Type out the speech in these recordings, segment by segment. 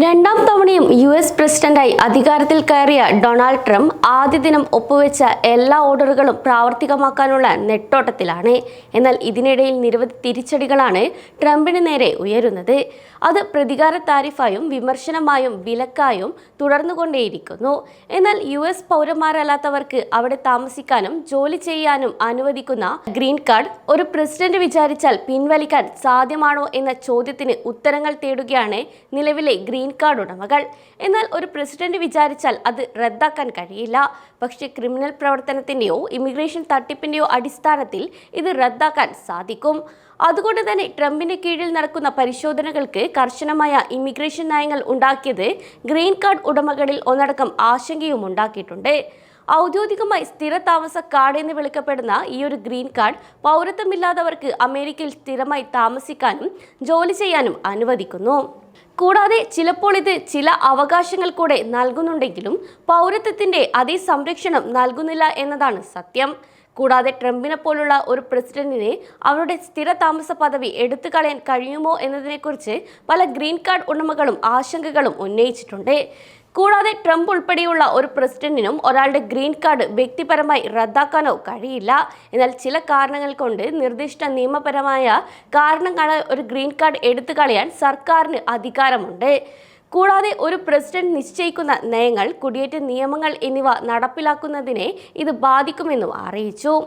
രണ്ടാം തവണയും യുഎസ് പ്രസിഡന്റായി അധികാരത്തിൽ കയറിയ ഡൊണാൾഡ് ട്രംപ് ആദ്യ ദിനം ഒപ്പുവെച്ച എല്ലാ ഓർഡറുകളും പ്രാവർത്തികമാക്കാനുള്ള നെട്ടോട്ടത്തിലാണ്. എന്നാൽ ഇതിനിടയിൽ നിരവധി തിരിച്ചടികളാണ് ട്രംപിന് നേരെ ഉയരുന്നത്. അത് പ്രതികാര താരിഫായും വിമർശനമായും വിലക്കായും തുടർന്നുകൊണ്ടേയിരിക്കുന്നു. എന്നാൽ യുഎസ് പൗരന്മാരല്ലാത്തവർക്ക് അവിടെ താമസിക്കാനും ജോലി ചെയ്യാനും അനുവദിക്കുന്ന ഗ്രീൻ കാർഡ് ഒരു പ്രസിഡന്റ് വിചാരിച്ചാൽ പിൻവലിക്കാൻ സാധ്യമാണോ എന്ന ചോദ്യത്തിന് ഉത്തരങ്ങൾ തേടുകയാണ് നിലവിലെ ഗ്രീൻ കാർഡ് ഉടമകൾ. എന്നാൽ ഒരു പ്രസിഡന്റ് വിചാരിച്ചാൽ അത് റദ്ദാക്കാൻ കഴിയില്ല. പക്ഷേ ക്രിമിനൽ പ്രവർത്തനത്തിന്റെയോ ഇമിഗ്രേഷൻ തട്ടിപ്പിന്റെയോ അടിസ്ഥാനത്തിൽ ഇത് റദ്ദാക്കാൻ സാധിക്കും. അതുകൊണ്ട് തന്നെ ട്രംപിന്റെ കീഴിൽ നടക്കുന്ന പരിശോധനകൾക്ക് കർശനമായ ഇമിഗ്രേഷൻ നയങ്ങൾ ഉണ്ടാക്കിയത് ഗ്രീൻ കാർഡ് ഉടമകളിൽ ഒന്നടക്കം ആശങ്കയും ഉണ്ടാക്കിയിട്ടുണ്ട്. ഔദ്യോഗികമായി സ്ഥിര താമസ കാർഡ് എന്ന് വിളിക്കപ്പെടുന്ന ഈ ഒരു ഗ്രീൻ കാർഡ് പൗരത്വമില്ലാത്തവർക്ക് അമേരിക്കയിൽ സ്ഥിരമായി താമസിക്കാനും ജോലി ചെയ്യാനും അനുവദിക്കുന്നു. കൂടാതെ ചിലപ്പോൾ ഇത് ചില അവകാശങ്ങൾ കൂടെ നൽകുന്നുണ്ടെങ്കിലും പൗരത്വത്തിന്റെ അതേ സംരക്ഷണം നൽകുന്നില്ല എന്നതാണ് സത്യം. കൂടാതെ ട്രംപിനെ പോലുള്ള ഒരു പ്രസിഡന്റിന് അവരുടെ സ്ഥിര താമസ പദവി എടുത്തു കളയാൻ കഴിയുമോ എന്നതിനെക്കുറിച്ച് പല ഗ്രീൻ കാർഡ് ഉടമകളും ആശങ്കകളും ഉന്നയിച്ചിട്ടുണ്ട്. കൂടാതെ ട്രംപ് ഉൾപ്പെടെയുള്ള ഒരു പ്രസിഡന്റിനും ഒരാളുടെ ഗ്രീൻ കാർഡ് വ്യക്തിപരമായി റദ്ദാക്കാനോ കഴിയില്ല. എന്നാൽ ചില കാരണങ്ങൾ കൊണ്ട് നിർദ്ദിഷ്ട നിയമപരമായ കാരണങ്ങളാൽ ഒരു ഗ്രീൻ കാർഡ് എടുത്തു കളയാൻ സർക്കാരിന് അധികാരമുണ്ട്. കൂടാതെ ഒരു പ്രസിഡന്റ് നിശ്ചയിക്കുന്ന നയങ്ങൾ, കുടിയേറ്റ നിയമങ്ങൾ എന്നിവ നടപ്പിലാക്കുന്നതിനെ ഇത് ബാധിക്കുമെന്നും അറിയിച്ചു.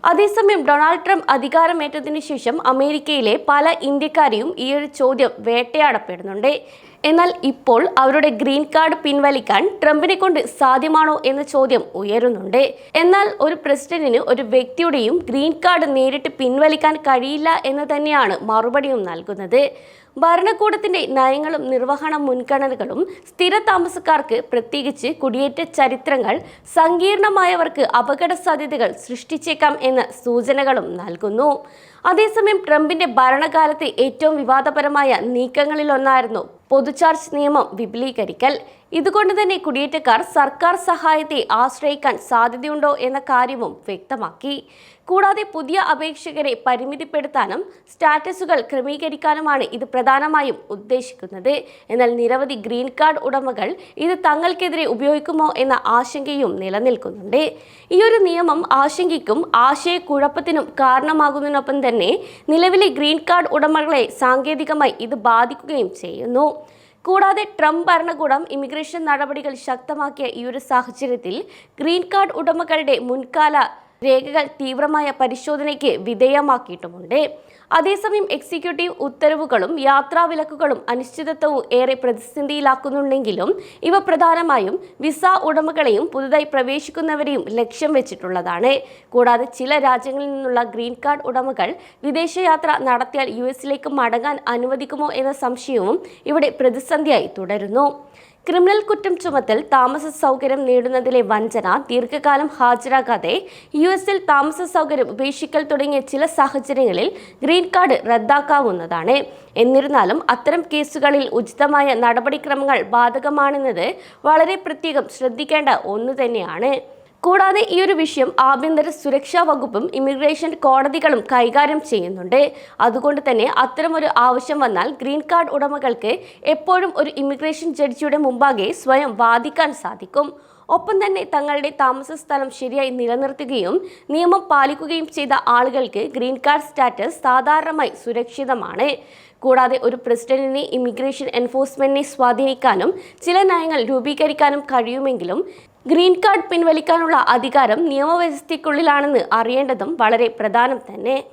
അതേസമയം ഡൊണാൾഡ് ട്രംപ് അധികാരമേറ്റതിനു ശേഷം അമേരിക്കയിലെ പല ഇന്ത്യക്കാരെയും ഈ ഒരു ചോദ്യം വേട്ടയാടപ്പെടുന്നുണ്ട്. എന്നാൽ ഇപ്പോൾ അവരുടെ ഗ്രീൻ കാർഡ് പിൻവലിക്കാൻ ട്രംപിനെ കൊണ്ട് സാധ്യമാണോ എന്ന ചോദ്യം ഉയരുന്നുണ്ട്. എന്നാൽ ഒരു പ്രസിഡന്റിന് ഒരു വ്യക്തിയുടെയും ഗ്രീൻ കാർഡ് നേരിട്ട് പിൻവലിക്കാൻ കഴിയില്ല എന്ന് തന്നെയാണ് മറുപടിയും നൽകുന്നത്. ഭരണകൂടത്തിന്റെ നയങ്ങളും നിർവഹണ മുൻഗണനകളും സ്ഥിര താമസക്കാർക്ക്, പ്രത്യേകിച്ച് കുടിയേറ്റ ചരിത്രങ്ങൾ സങ്കീർണമായവർക്ക് അപകട സാധ്യതകൾ സൃഷ്ടിച്ചേക്കാം എന്ന സൂചനകളും നൽകുന്നു. അതേസമയം ട്രംപിന്റെ ഭരണകാലത്ത് ഏറ്റവും വിവാദപരമായ നീക്കങ്ങളിലൊന്നായിരുന്നു പൊതുചാർജ് നിയമം വിപുലീകരിക്കൽ. ഇതുകൊണ്ട് തന്നെ കുടിയേറ്റക്കാർ സർക്കാർ സഹായത്തെ ആശ്രയിക്കാൻ സാധ്യതയുണ്ടോ എന്ന കാര്യവും വ്യക്തമാക്കി. കൂടാതെ പുതിയ അപേക്ഷകരെ പരിമിതിപ്പെടുത്താനും സ്റ്റാറ്റസുകൾ ക്രമീകരിക്കാനുമാണ് ഇത് പ്രധാനമായും ഉദ്ദേശിക്കുന്നത്. എന്നാൽ നിരവധി ഗ്രീൻ കാർഡ് ഉടമകൾ ഇത് തങ്ങൾക്കെതിരെ ഉപയോഗിക്കുമോ എന്ന ആശങ്കയും നിലനിൽക്കുന്നുണ്ട്. ഈ ഒരു നിയമം ആശങ്കയ്ക്കും ആശയക്കുഴപ്പത്തിനും കാരണമാകുന്നതിനൊപ്പം തന്നെ നിലവിലെ ഗ്രീൻ കാർഡ് ഉടമകളെ സാങ്കേതികമായി ഇത് ബാധിക്കുകയും ചെയ്യുന്നു. കൂടാതെ ട്രംപ് ഭരണകൂടം ഇമിഗ്രേഷൻ നടപടികൾ ശക്തമാക്കിയ ഈ ഒരു സാഹചര്യത്തിൽ ഗ്രീൻ കാർഡ് ഉടമകളുടെ മുൻകാല രേഖകൾ തീവ്രമായ പരിശോധനയ്ക്ക് വിധേയമാക്കിയിട്ടുമുണ്ട്. അതേസമയം എക്സിക്യൂട്ടീവ് ഉത്തരവുകളും യാത്രാവിലക്കുകളും അനിശ്ചിതത്വവും ഏറെ പ്രതിസന്ധിയിലാക്കുന്നുണ്ടെങ്കിലും ഇവ പ്രധാനമായും വിസ ഉടമകളെയും പുതുതായി പ്രവേശിക്കുന്നവരെയും ലക്ഷ്യം വെച്ചിട്ടുള്ളതാണ്. കൂടാതെ ചില രാജ്യങ്ങളിൽ നിന്നുള്ള ഗ്രീൻ കാർഡ് ഉടമകൾ വിദേശയാത്ര നടത്തിയാൽ യുഎസിലേക്ക് മടങ്ങാൻ അനുവദിക്കുമോ എന്ന സംശയവും ഇവിടെ പ്രതിസന്ധിയായി തുടരുന്നു. ക്രിമിനൽ കുറ്റം ചുമത്തൽ, താമസ സൗകര്യം നേടുന്നതിലെ വഞ്ചന, ദീർഘകാലം ഹാജരാകാതെ യുഎസിൽ താമസ സൗകര്യം ഉപേക്ഷിക്കൽ തുടങ്ങിയ ചില സാഹചര്യങ്ങളിൽ ഗ്രീൻ കാർഡ് റദ്ദാക്കാവുന്നതാണ്. എന്നിരുന്നാലും അത്തരം കേസുകളിൽ ഉചിതമായ നടപടിക്രമങ്ങൾ ബാധകമാണെന്നത് വളരെ പ്രത്യേകം ശ്രദ്ധിക്കേണ്ട ഒന്നു തന്നെയാണ്. കൂടാതെ ഈ ഒരു വിഷയം ആഭ്യന്തര സുരക്ഷാ വകുപ്പും ഇമിഗ്രേഷൻ കോടതികളും കൈകാര്യം ചെയ്യുന്നുണ്ട്. അതുകൊണ്ട് തന്നെ അത്തരമൊരു ആവശ്യം വന്നാൽ ഗ്രീൻ കാർഡ് ഉടമകൾക്ക് എപ്പോഴും ഒരു ഇമിഗ്രേഷൻ ജഡ്ജിയുടെ മുമ്പാകെ സ്വയം വാദിക്കാൻ സാധിക്കും. ഒപ്പം തന്നെ തങ്ങളുടെ താമസ സ്ഥലം ശരിയായി നിലനിർത്തുകയും നിയമം പാലിക്കുകയും ചെയ്ത ആളുകൾക്ക് ഗ്രീൻ കാർഡ് സ്റ്റാറ്റസ് സാധാരണമായി സുരക്ഷിതമാണ്. കൂടാതെ ഒരു പ്രസിഡന്റിനെ ഇമിഗ്രേഷൻ എൻഫോഴ്സ്മെന്റിനെ സ്വാധീനിക്കാനും ചില നയങ്ങൾ രൂപീകരിക്കാനും കഴിയുമെങ്കിലും ഗ്രീൻ കാർഡ് പിൻവലിക്കാനുള്ള അധികാരം നിയമവ്യവസ്ഥയ്ക്കുള്ളിലാണെന്ന് അറിയേണ്ടതും വളരെ പ്രധാനം തന്നെ.